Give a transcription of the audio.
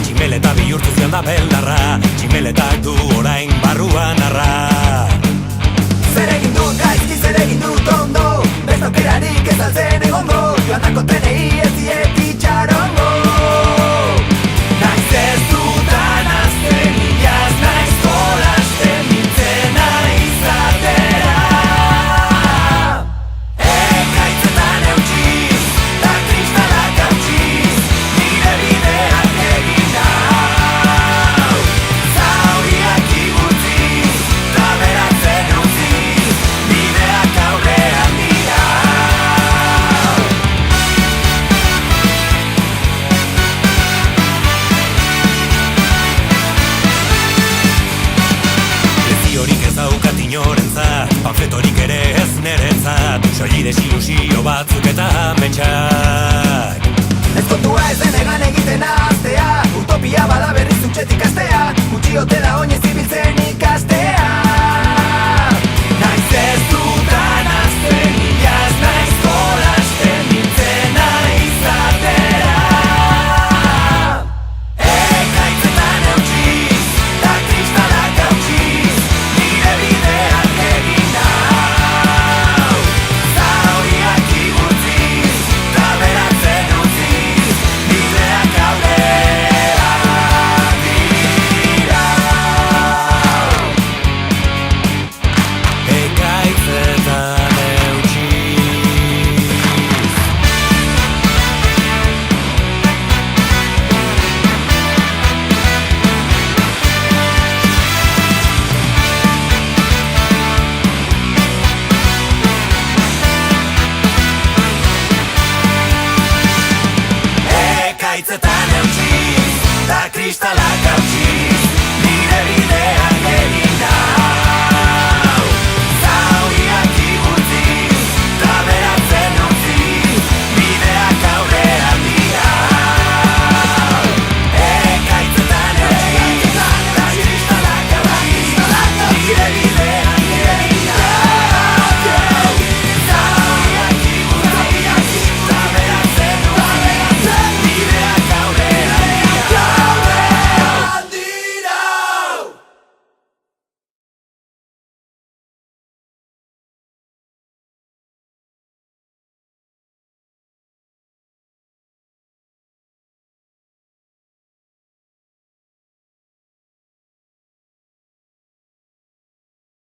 Tximeleta bihurtu zion da beldarra, tximeletak du orain barruan arra. Zer egin dut gaizki, zer egin dut ondo, beste aukerarik ez altzen egongo, joan dako tenei ez diet itxarongo. Naiz ez dudan azten, iaz naiz jolasten, nintzen izatera. Ekaitzetan eutxiz, da kristalak hautsiz, nire bideak egin nau. Zauriak igutziz, da beratzen utziz, bideak aurrean dira. Leziorik ez daukat inorentzat, panfletorik ere ez nerentzat, soili desilusio batzuk eta ametsak. Ez kontua ez denegan egiten hastea, utopia bada berriz utxetik astea, gutxi ote da oinez ibiltzen ikastea. Naiz ez dudan azten, iaz naiz jolasten, nintzen izatera. Ekaitzetan eutxiz, da kristalak hautsiz, nire bideak egin nau. Zauriak igutziz, da beratzen utziz, bideak aurrean dira. Ekaitzetan eutxiz. Ekaitzetan eutxiz, da kristalak